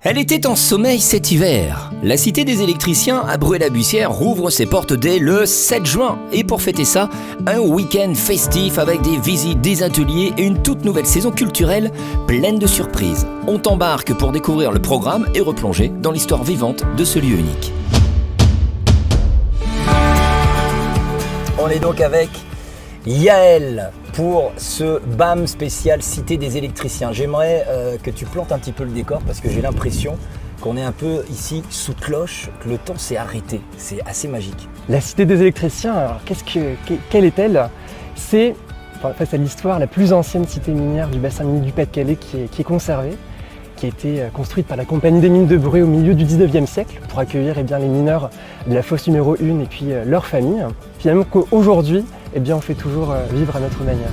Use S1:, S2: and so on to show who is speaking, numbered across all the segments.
S1: Elle était en sommeil cet hiver. La cité des électriciens à Bruay-la-Bussière rouvre ses portes dès le 7 juin. Et pour fêter ça, un week-end festif avec des visites, des ateliers et une toute nouvelle saison culturelle pleine de surprises. On t'embarque pour découvrir le programme et replonger dans l'histoire vivante de ce lieu unique. On est donc avec Yael pour ce BAM spécial Cité des électriciens. J'aimerais que tu plantes un petit peu le décor parce que j'ai l'impression qu'on est un peu ici sous cloche, que le temps s'est arrêté. C'est assez magique.
S2: La Cité des électriciens, alors quelle est-elle? C'est, face à l'histoire, la plus ancienne cité minière du bassin minier du Pas-de-Calais qui est conservée, qui a été construite par la compagnie des mines de Bruay au milieu du 19e siècle pour accueillir les mineurs de la fosse numéro 1 et puis leurs familles. Finalement, qu'aujourd'hui, on fait toujours vivre à notre manière.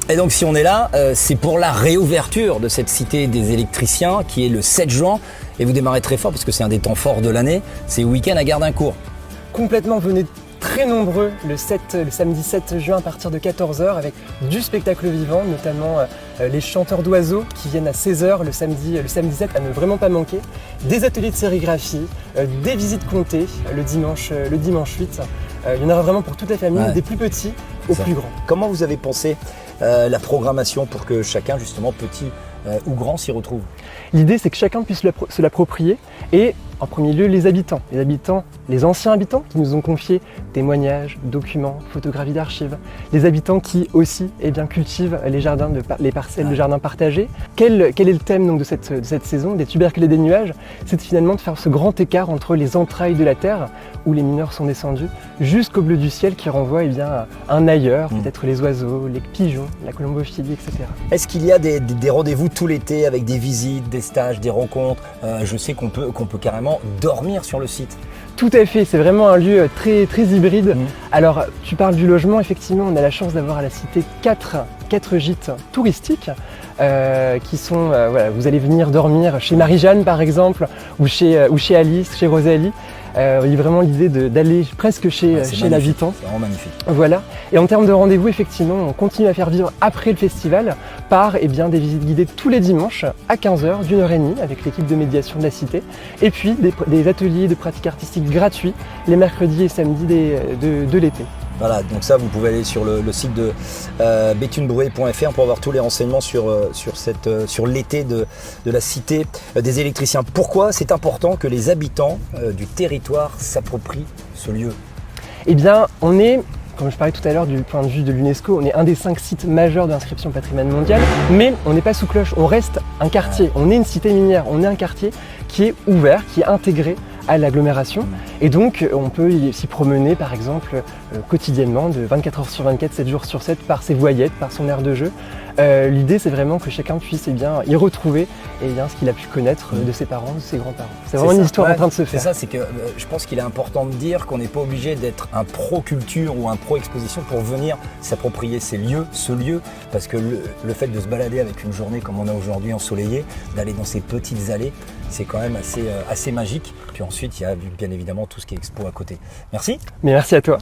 S1: Et donc si on est là, c'est pour la réouverture de cette cité des électriciens qui est le 7 juin. Et vous démarrez très fort parce que c'est un des temps forts de l'année. C'est week-end à Gardincourt.
S2: Complètement, venez très nombreux le samedi 7 juin à partir de 14h avec du spectacle vivant, notamment les chanteurs d'oiseaux qui viennent à 16h le samedi 7 à ne vraiment pas manquer, des ateliers de sérigraphie, des visites comptées le dimanche 8. Il y en aura vraiment pour toute la famille, des plus petits aux plus grands.
S1: Comment vous avez pensé la programmation pour que chacun, justement, petit ou grand, s'y retrouve?
S2: L'idée, c'est que chacun puisse se l'approprier et en premier lieu les habitants, les anciens habitants qui nous ont confié témoignages, documents, photographies d'archives, les habitants qui aussi cultivent les jardins, les parcelles de jardins partagés. Quel est le thème donc, de cette saison des tubercules et des nuages? C'est finalement de faire ce grand écart entre les entrailles de la terre où les mineurs sont descendus jusqu'au bleu du ciel qui renvoie à un ailleurs, peut-être les oiseaux, les pigeons, la colombophilie, etc.
S1: Est-ce qu'il y a des rendez-vous tout l'été avec des visites, des stages, des rencontres? Je sais qu'on peut carrément dormir sur le site.
S2: Tout à fait, c'est vraiment un lieu très hybride. Alors, tu parles du logement, effectivement, on a la chance d'avoir à la cité 4 gîtes touristiques qui sont, vous allez venir dormir chez Marie-Jeanne par exemple, ou chez Alice, chez Rosalie. Il y a vraiment l'idée d'aller presque chez l'habitant.
S1: C'est vraiment magnifique.
S2: Voilà. Et en termes de rendez-vous, effectivement, on continue à faire vivre après le festival par des visites guidées tous les dimanches à 15h, d'1h30 avec l'équipe de médiation de la cité. Et puis des ateliers de pratique artistique gratuits les mercredis et samedis de l'été.
S1: Voilà, donc ça vous pouvez aller sur le site de bethunebruay.fr pour avoir tous les renseignements sur l'été de la cité des électriciens. Pourquoi c'est important que les habitants du territoire s'approprient ce lieu?
S2: On est, comme je parlais tout à l'heure du point de vue de l'UNESCO, on est un des 5 sites majeurs d'inscription au patrimoine mondial, mais on n'est pas sous cloche, on reste un quartier, on est une cité minière, on est un quartier qui est ouvert, qui est intégré à l'agglomération et donc on peut s'y promener par exemple quotidiennement de 24h sur 24, 7 jours sur 7 par ses voyettes, par son aire de jeu. L'idée c'est vraiment que chacun puisse y retrouver ce qu'il a pu connaître de ses parents, de ses grands-parents. C'est vraiment une histoire en train de se faire.
S1: C'est ça, c'est que je pense qu'il est important de dire qu'on n'est pas obligé d'être un pro-culture ou un pro-exposition pour venir s'approprier ce lieu, parce que le fait de se balader avec une journée comme on a aujourd'hui ensoleillée, d'aller dans ces petites allées, c'est quand même assez magique. Puis ensuite, il y a bien évidemment tout ce qui est expo à côté. Merci.
S2: Mais merci à toi.